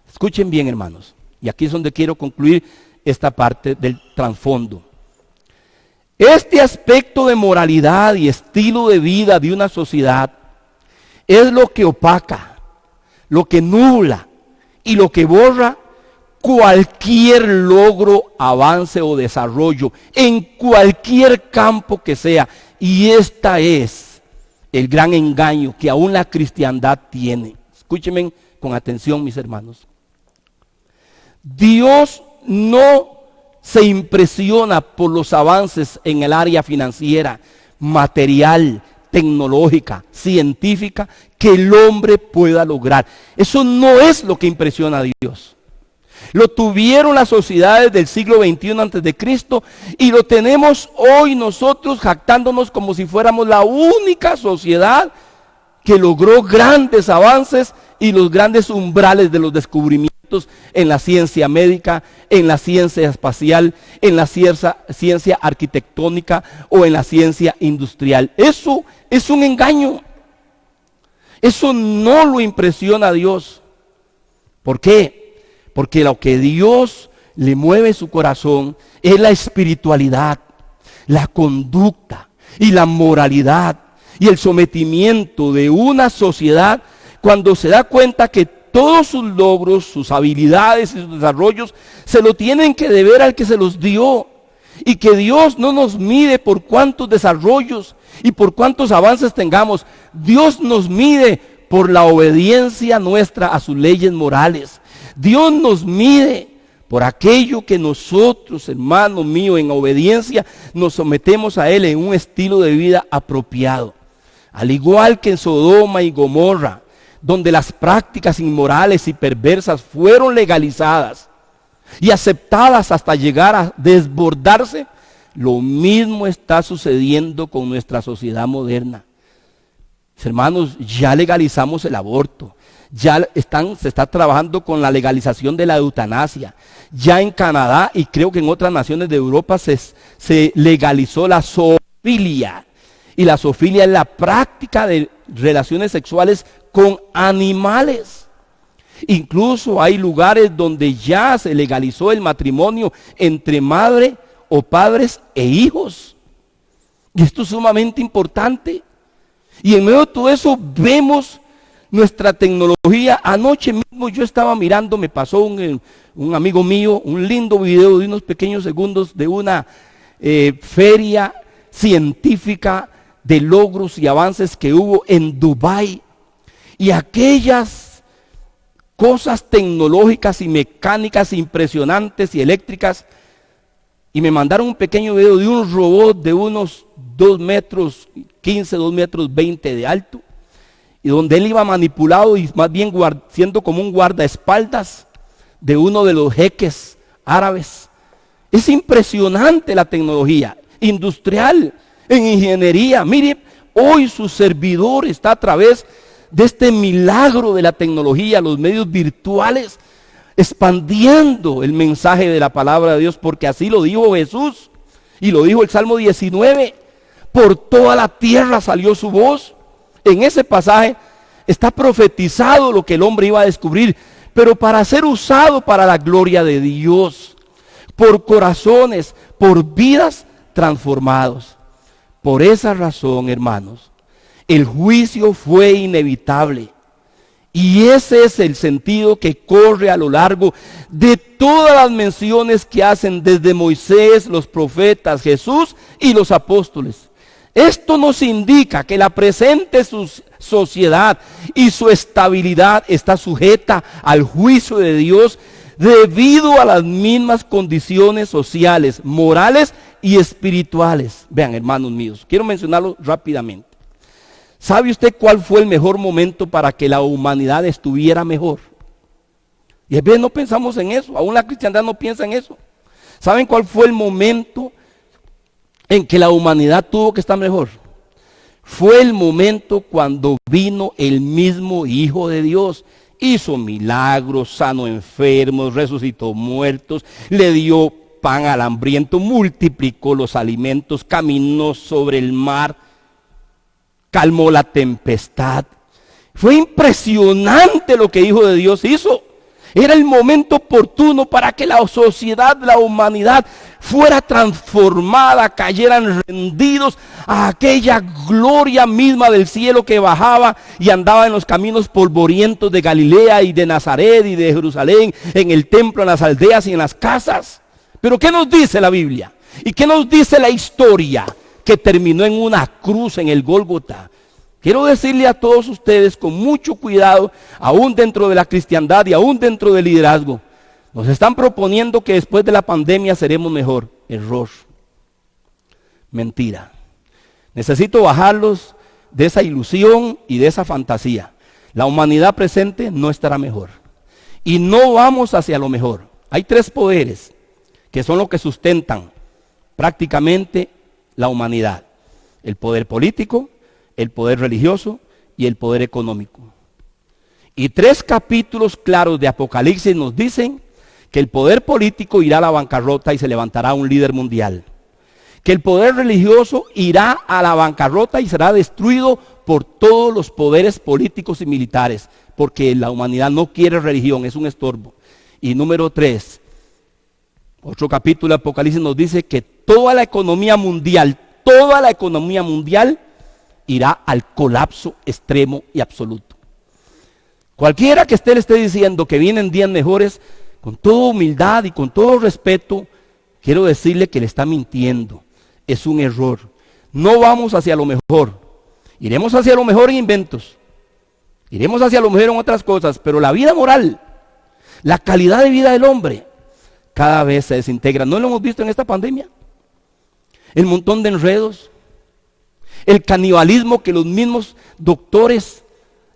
Escuchen bien, hermanos, y aquí es donde quiero concluir esta parte del trasfondo. Este aspecto de moralidad y estilo de vida de una sociedad es lo que opaca, lo que nubla y lo que borra cualquier logro, avance o desarrollo en cualquier campo que sea. Y esta es el gran engaño que aún la cristiandad tiene. Escúchenme con atención, mis hermanos. Dios no se impresiona por los avances en el área financiera, material, tecnológica, científica, que el hombre pueda lograr. Eso no es lo que impresiona a Dios. Lo tuvieron las sociedades del siglo XXI antes de Cristo y lo tenemos hoy nosotros jactándonos como si fuéramos la única sociedad que logró grandes avances y los grandes umbrales de los descubrimientos en la ciencia médica, en la ciencia espacial, en la ciencia arquitectónica o en la ciencia industrial. Eso es un engaño. Eso no lo impresiona a Dios. ¿Por qué? Porque lo que Dios le mueve su corazón es la espiritualidad, la conducta y la moralidad y el sometimiento de una sociedad cuando se da cuenta que todos sus logros, sus habilidades y sus desarrollos se lo tienen que deber al que se los dio. Y que Dios no nos mide por cuántos desarrollos y por cuántos avances tengamos. Dios nos mide por la obediencia nuestra a sus leyes morales. Dios nos mide por aquello que nosotros, hermano mío, en obediencia nos sometemos a Él en un estilo de vida apropiado. Al igual que en Sodoma y Gomorra, donde las prácticas inmorales y perversas fueron legalizadas y aceptadas hasta llegar a desbordarse, lo mismo está sucediendo con nuestra sociedad moderna. Hermanos, ya legalizamos el aborto, se está trabajando con la legalización de la eutanasia. Ya en Canadá y creo que en otras naciones de Europa se legalizó la zoofilia. Y la zoofilia es la práctica de relaciones sexuales con animales. Incluso hay lugares donde ya se legalizó el matrimonio entre madre o padres e hijos. Y esto es sumamente importante. Y en medio de todo eso vemos nuestra tecnología. Anoche mismo yo estaba mirando, me pasó un amigo mío, un lindo video de unos pequeños segundos de una feria científica de logros y avances que hubo en Dubái. Y aquellas cosas tecnológicas y mecánicas impresionantes y eléctricas y me mandaron un pequeño video de un robot de unos 2 metros 15, 2 metros 20 de alto, y donde él iba manipulado y más bien siendo como un guardaespaldas de uno de los jeques árabes. Es impresionante la tecnología industrial, en ingeniería. Mire, hoy su servidor está a través de este milagro de la tecnología, los medios virtuales, expandiendo el mensaje de la palabra de Dios, porque así lo dijo Jesús y lo dijo el Salmo 19. Por toda la tierra salió su voz. En ese pasaje está profetizado lo que el hombre iba a descubrir, pero para ser usado para la gloria de Dios, por corazones, por vidas transformados. Por esa razón, hermanos, el juicio fue inevitable. Y ese es el sentido que corre a lo largo de todas las menciones que hacen desde Moisés, los profetas, Jesús y los apóstoles. Esto nos indica que la presente sociedad y su estabilidad está sujeta al juicio de Dios debido a las mismas condiciones sociales, morales y espirituales. Vean, hermanos míos, quiero mencionarlo rápidamente. ¿Sabe usted cuál fue el mejor momento para que la humanidad estuviera mejor? Y a veces no pensamos en eso, aún la cristiandad no piensa en eso. ¿Saben cuál fue el momento en que la humanidad tuvo que estar mejor? Fue el momento cuando vino el mismo Hijo de Dios. Hizo milagros, sanó enfermos, resucitó muertos, le dio pan al hambriento, multiplicó los alimentos, caminó sobre el mar, calmó la tempestad. Fue impresionante lo que Hijo de Dios hizo. Era el momento oportuno para que la sociedad, la humanidad fuera transformada, cayeran rendidos a aquella gloria misma del cielo que bajaba y andaba en los caminos polvorientos de Galilea y de Nazaret y de Jerusalén, en el templo, en las aldeas y en las casas. Pero ¿qué nos dice la Biblia? ¿Y qué nos dice la historia? Que terminó en una cruz en el Gólgota. Quiero decirle a todos ustedes con mucho cuidado, aún dentro de la cristiandad y aún dentro del liderazgo, nos están proponiendo que después de la pandemia seremos mejor. Error. Mentira. Necesito bajarlos de esa ilusión y de esa fantasía. La humanidad presente no estará mejor. Y no vamos hacia lo mejor. Hay 3 poderes que son los que sustentan prácticamente la humanidad. El poder político, el poder religioso y el poder económico. Y 3 capítulos claros de Apocalipsis nos dicen que el poder político irá a la bancarrota y se levantará un líder mundial. Que el poder religioso irá a la bancarrota y será destruido por todos los poderes políticos y militares, porque la humanidad no quiere religión, es un estorbo. Y número 3, otro capítulo de Apocalipsis nos dice que toda la economía mundial irá al colapso extremo y absoluto. Cualquiera que le esté diciendo que vienen días mejores, con toda humildad y con todo respeto, quiero decirle que le está mintiendo. Es un error. No vamos hacia lo mejor. Iremos hacia lo mejor en inventos. Iremos hacia lo mejor en otras cosas, pero la vida moral, la calidad de vida del hombre, cada vez se desintegra. ¿No lo hemos visto en esta pandemia? El montón de enredos, el canibalismo que los mismos doctores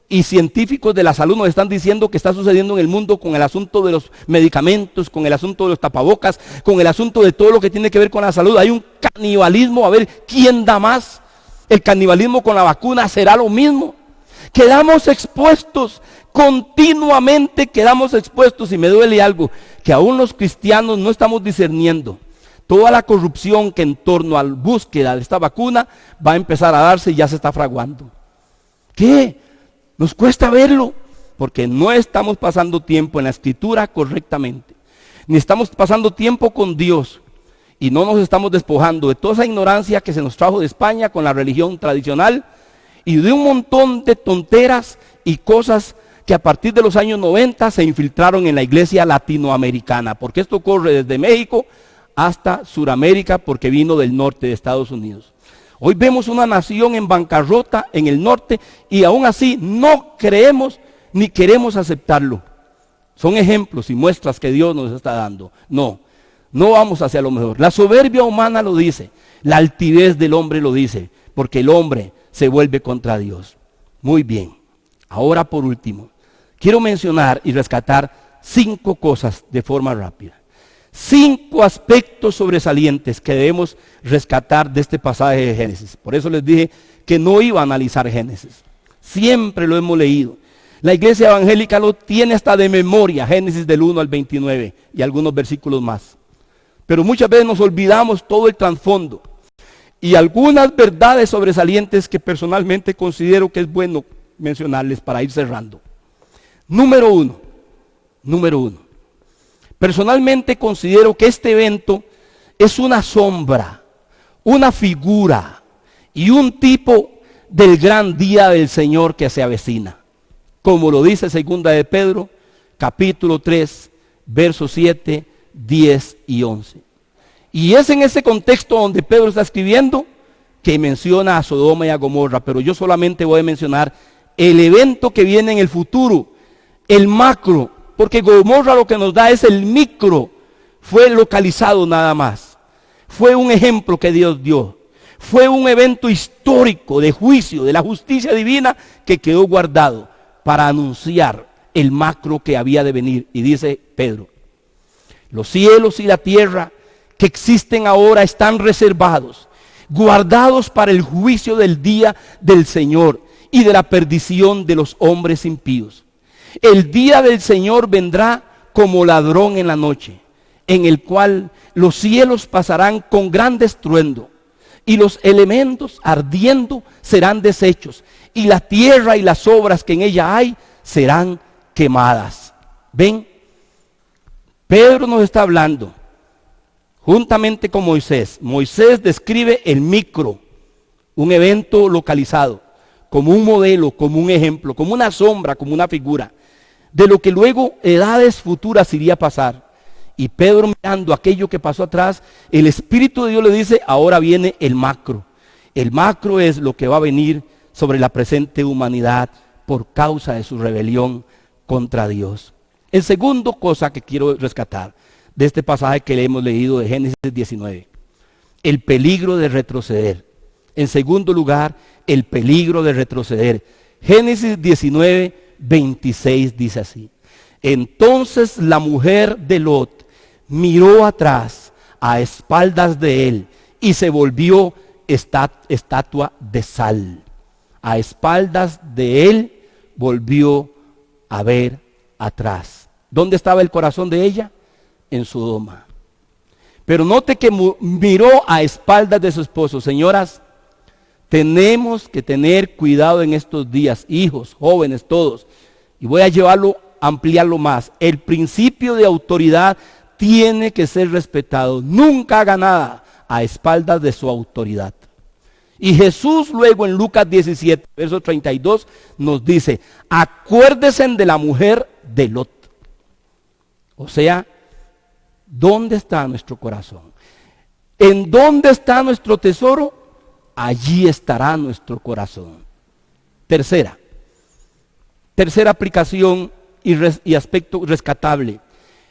y científicos de la salud nos están diciendo que está sucediendo en el mundo con el asunto de los medicamentos, con el asunto de los tapabocas, con el asunto de todo lo que tiene que ver con la salud. Hay un canibalismo, a ver quién da más. El canibalismo con la vacuna será lo mismo. Quedamos expuestos, continuamente quedamos expuestos, y me duele algo, que aún los cristianos no estamos discerniendo. Toda la corrupción que en torno a la búsqueda de esta vacuna va a empezar a darse y ya se está fraguando. ¿Qué? Nos cuesta verlo, porque no estamos pasando tiempo en la escritura correctamente, ni estamos pasando tiempo con Dios, y no nos estamos despojando de toda esa ignorancia que se nos trajo de España con la religión tradicional, y de un montón de tonteras y cosas que a partir de los años 90 se infiltraron en la iglesia latinoamericana, porque esto corre desde México hasta Suramérica, porque vino del norte de Estados Unidos. Hoy vemos una nación en bancarrota en el norte, y aún así no creemos ni queremos aceptarlo. Son ejemplos y muestras que Dios nos está dando. No, No vamos hacia lo mejor. La soberbia humana lo dice, la altivez del hombre lo dice, porque el hombre se vuelve contra Dios. Muy bien. Ahora por último, quiero mencionar y rescatar 5 cosas de forma rápida. 5 aspectos sobresalientes que debemos rescatar de este pasaje de Génesis. Por eso les dije que no iba a analizar Génesis. Siempre lo hemos leído. La iglesia evangélica lo tiene hasta de memoria, Génesis del 1 al 29 y algunos versículos más. Pero muchas veces nos olvidamos todo el trasfondo y algunas verdades sobresalientes que personalmente considero que es bueno mencionarles para ir cerrando. Número uno. Personalmente considero que este evento es una sombra, una figura y un tipo del gran día del Señor que se avecina. Como lo dice 2 de Pedro, capítulo 3, versos 7, 10 y 11. Y es en ese contexto donde Pedro está escribiendo que menciona a Sodoma y a Gomorra, pero yo solamente voy a mencionar el evento que viene en el futuro, el macro, porque Gomorra lo que nos da es el micro, fue localizado nada más, fue un ejemplo que Dios dio, fue un evento histórico de juicio, de la justicia divina que quedó guardado para anunciar el macro que había de venir. Y dice Pedro, los cielos y la tierra que existen ahora están reservados, guardados para el juicio del día del Señor y de la perdición de los hombres impíos. El día del Señor vendrá como ladrón en la noche, en el cual los cielos pasarán con gran estruendo, y los elementos ardiendo serán deshechos, y la tierra y las obras que en ella hay serán quemadas. ¿Ven? Pedro nos está hablando, juntamente con Moisés. Moisés describe el micro, un evento localizado, como un modelo, como un ejemplo, como una sombra, como una figura, de lo que luego edades futuras iría a pasar. Y Pedro, mirando aquello que pasó atrás, el Espíritu de Dios le dice, ahora viene el macro. El macro es lo que va a venir sobre la presente humanidad por causa de su rebelión contra Dios. El segundo cosa que quiero rescatar de este pasaje que le hemos leído de Génesis 19, el peligro de retroceder. En segundo lugar, el peligro de retroceder. Génesis 19, 26 dice así: entonces la mujer de Lot miró atrás a espaldas de él y se volvió estatua de sal. A espaldas de él volvió a ver atrás. ¿Dónde estaba el corazón de ella? En Sodoma. Pero note que miró a espaldas de su esposo. Señoras, tenemos que tener cuidado en estos días, hijos, jóvenes, todos. Y voy a ampliarlo más. El principio de autoridad tiene que ser respetado. Nunca haga nada a espaldas de su autoridad. Y Jesús luego en Lucas 17, verso 32, nos dice, acuérdense de la mujer de Lot. O sea, ¿dónde está nuestro corazón? ¿En dónde está nuestro tesoro? Allí estará nuestro corazón. Tercera aplicación y aspecto rescatable.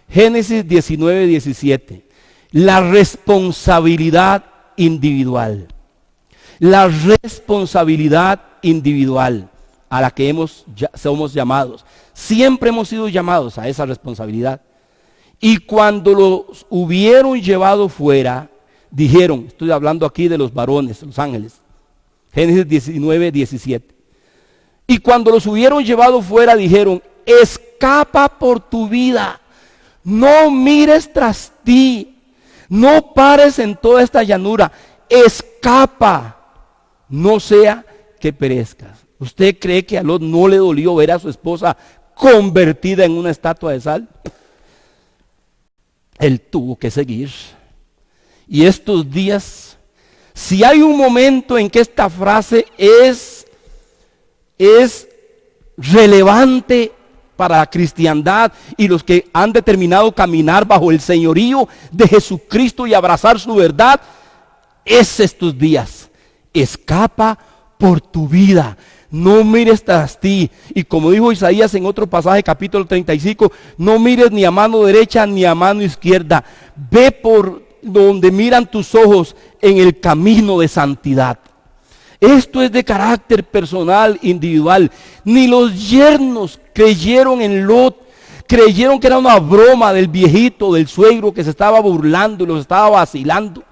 Génesis 19, 17. La responsabilidad individual. La responsabilidad individual a la que somos llamados. Siempre hemos sido llamados a esa responsabilidad. Y cuando los hubieron llevado fuera, dijeron, estoy hablando aquí de los varones, los ángeles. Génesis 19, 17. Y cuando los hubieron llevado fuera, dijeron, escapa por tu vida, no mires tras ti, no pares en toda esta llanura, escapa, no sea que perezcas. ¿Usted cree que a Lot no le dolió ver a su esposa convertida en una estatua de sal? Él tuvo que seguir. Y estos días, si hay un momento en que esta frase es relevante para la cristiandad y los que han determinado caminar bajo el señorío de Jesucristo y abrazar su verdad, es estos días. Escapa por tu vida, no mires tras ti. Y como dijo Isaías en otro pasaje, capítulo 35, no mires ni a mano derecha ni a mano izquierda. Ve por donde miran tus ojos en el camino de santidad. Esto es de carácter personal, individual. Ni los yernos creyeron en Lot. Creyeron que era una broma del viejito, del suegro que se estaba burlando y los estaba vacilando.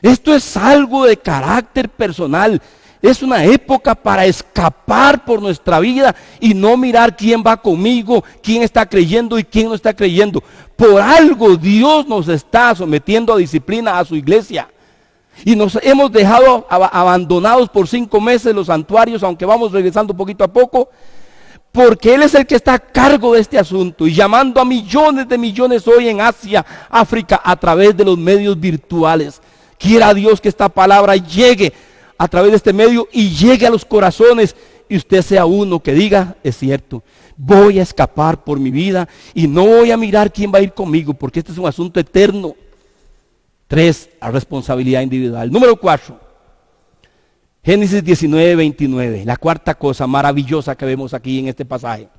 Esto es algo de carácter personal. Es una época para escapar por nuestra vida y no mirar quién va conmigo, quién está creyendo y quién no está creyendo. Por algo Dios nos está sometiendo a disciplina a su iglesia. Y nos hemos dejado abandonados por 5 meses los santuarios, aunque vamos regresando poquito a poco, porque Él es el que está a cargo de este asunto y llamando a millones de millones hoy en Asia, África, a través de los medios virtuales. Quiera Dios que esta palabra llegue a través de este medio y llegue a los corazones y usted sea uno que diga, es cierto, voy a escapar por mi vida y no voy a mirar quién va a ir conmigo porque este es un asunto eterno. 3, la responsabilidad individual. Número 4, Génesis 19, 29. La cuarta cosa maravillosa que vemos aquí en este pasaje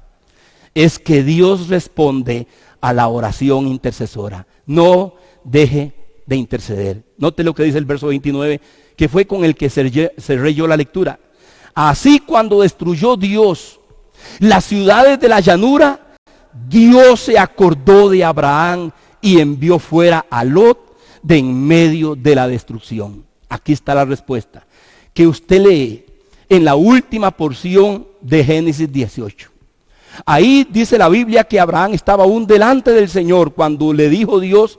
es que Dios responde a la oración intercesora. No deje de interceder. Note lo que dice el verso 29, que fue con el que cerré yo la lectura. Así cuando destruyó Dios las ciudades de la llanura, Dios se acordó de Abraham y envió fuera a Lot de en medio de la destrucción. Aquí está la respuesta que usted lee en la última porción de Génesis 18. Ahí dice la Biblia que Abraham estaba aún delante del Señor cuando le dijo Dios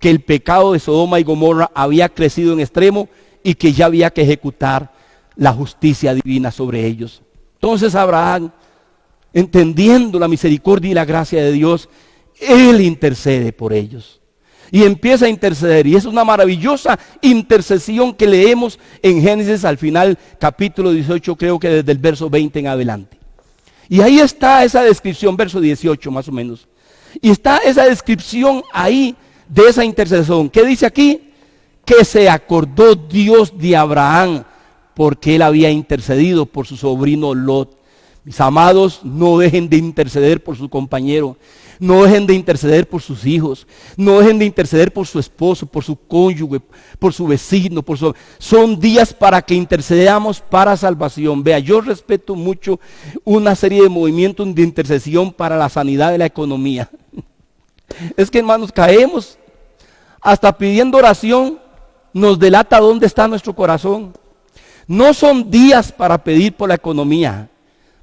que el pecado de Sodoma y Gomorra había crecido en extremo y que ya había que ejecutar la justicia divina sobre ellos. Entonces Abraham, entendiendo la misericordia y la gracia de Dios, él intercede por ellos. Y empieza a interceder. Y es una maravillosa intercesión que leemos en Génesis al final, capítulo 18, creo que desde el verso 20 en adelante. Y ahí está esa descripción, verso 18 más o menos. Y está esa descripción ahí de esa intercesión. ¿Qué dice aquí? Que se acordó Dios de Abraham porque él había intercedido por su sobrino Lot. Mis amados, no dejen de interceder por su compañero. No dejen de interceder por sus hijos. No dejen de interceder por su esposo, por su cónyuge, por su vecino. Son días para que intercedamos para salvación. Vea, yo respeto mucho una serie de movimientos de intercesión para la sanidad de la economía. Es que, hermanos, caemos hasta pidiendo oración, nos delata dónde está nuestro corazón. No son días para pedir por la economía.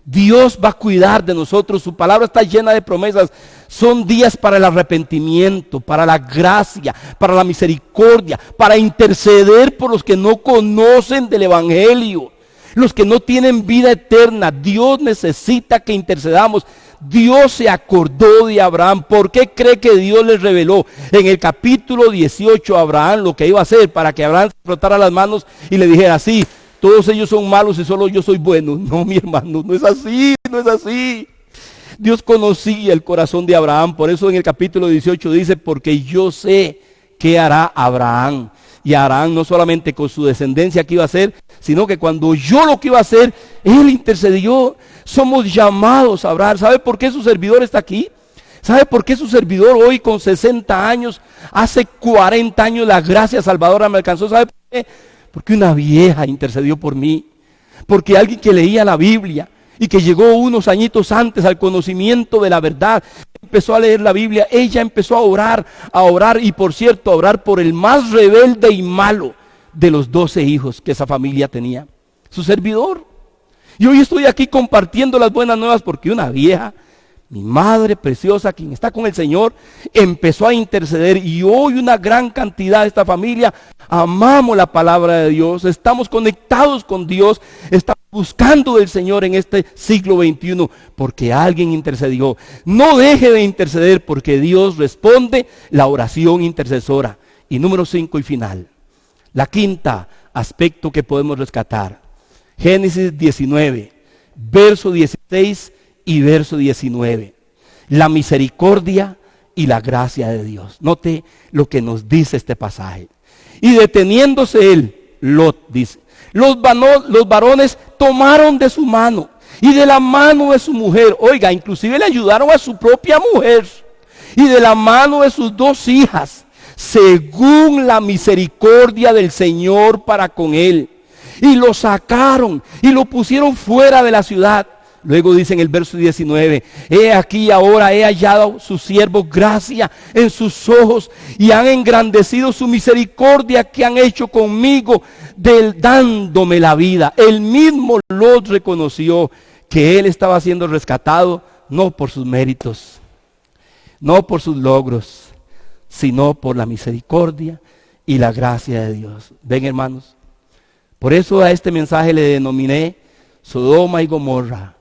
Dios va a cuidar de nosotros, su palabra está llena de promesas. Son días para el arrepentimiento, para la gracia, para la misericordia, para interceder por los que no conocen del evangelio, los que no tienen vida eterna. Dios necesita que intercedamos. Dios se acordó de Abraham. ¿Por qué cree que Dios les reveló en el capítulo 18 a Abraham lo que iba a hacer para que Abraham se frotara las manos y le dijera así? Todos ellos son malos y solo yo soy bueno. No, mi hermano, no es así, no es así. Dios conocía el corazón de Abraham, por eso en el capítulo 18 dice, porque yo sé qué hará Abraham. Y Abraham no solamente con su descendencia que iba a hacer, sino que cuando yo lo que iba a hacer, él intercedió. Somos llamados a orar. ¿Sabe por qué su servidor está aquí? ¿Sabe por qué su servidor hoy con 60 años, hace 40 años la gracia salvadora me alcanzó? ¿Sabe por qué? Porque una vieja intercedió por mí. Porque alguien que leía la Biblia y que llegó unos añitos antes al conocimiento de la verdad, empezó a leer la Biblia, ella empezó a orar y por cierto, a orar por el más rebelde y malo de los 12 hijos que esa familia tenía. Su servidor. Y hoy estoy aquí compartiendo las buenas nuevas porque una vieja, mi madre preciosa, quien está con el Señor, empezó a interceder y hoy una gran cantidad de esta familia amamos la palabra de Dios, estamos conectados con Dios, estamos buscando del Señor en este siglo XXI porque alguien intercedió. No deje de interceder porque Dios responde la oración intercesora. Y número 5 y final, la quinta aspecto que podemos rescatar, Génesis 19, verso 16 y verso 19. La misericordia y la gracia de Dios. Note lo que nos dice este pasaje. Y deteniéndose él, Lot dice, los varones tomaron de su mano y de la mano de su mujer. Oiga, inclusive le ayudaron a su propia mujer y de la mano de sus 2 hijas, según la misericordia del Señor para con él. Y lo sacaron y lo pusieron fuera de la ciudad. Luego dice en el verso 19, he aquí ahora he hallado sus siervos gracia en sus ojos y han engrandecido su misericordia que han hecho conmigo, dándome la vida. Él mismo Lot reconoció que él estaba siendo rescatado no por sus méritos, no por sus logros, sino por la misericordia y la gracia de Dios. Ven, hermanos, por eso a este mensaje le denominé Sodoma y Gomorra.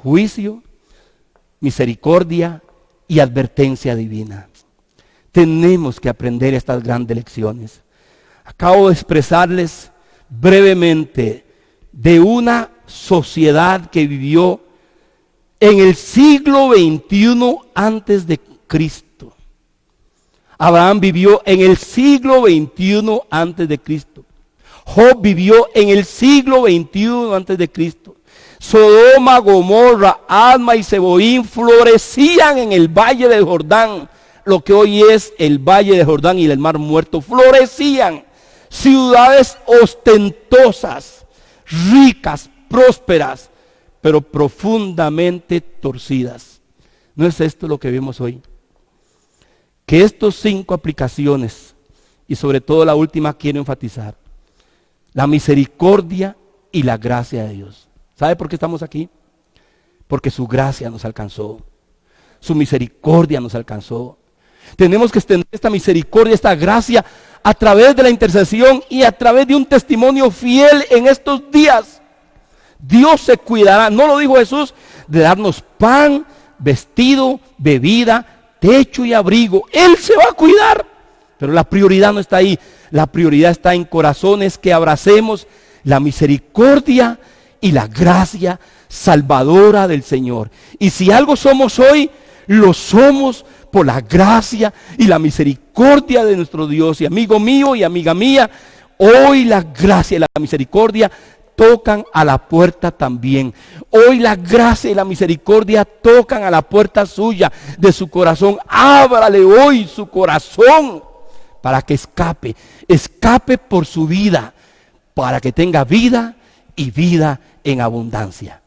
Juicio, misericordia y advertencia divina. Tenemos que aprender estas grandes lecciones. Acabo de expresarles brevemente de una sociedad que vivió en el siglo XXI antes de Cristo. Abraham vivió en el siglo XXI antes de Cristo. Job vivió en el siglo XXI antes de Cristo. Sodoma, Gomorra, Adma y Zeboim florecían en el valle del Jordán, lo que hoy es el valle del Jordán y el mar muerto. Florecían ciudades ostentosas, ricas, prósperas, pero profundamente torcidas. ¿No es esto lo que vemos hoy? Que estos 5 aplicaciones, y sobre todo la última quiero enfatizar, la misericordia y la gracia de Dios. ¿Sabe por qué estamos aquí? Porque su gracia nos alcanzó, su misericordia nos alcanzó. Tenemos que extender esta misericordia, esta gracia a través de la intercesión y a través de un testimonio fiel en estos días. Dios se cuidará, no lo dijo Jesús, de darnos pan, vestido, bebida, techo y abrigo. Él se va a cuidar, pero la prioridad no está ahí. La prioridad está en corazones que abracemos la misericordia y la gracia salvadora del Señor. Y si algo somos hoy, lo somos por la gracia y la misericordia de nuestro Dios. Y amigo mío y amiga mía, hoy la gracia y la misericordia tocan a la puerta también. Hoy la gracia y la misericordia tocan a la puerta suya, de su corazón. Ábrale hoy su corazón para que escape por su vida, para que tenga vida y vida en abundancia.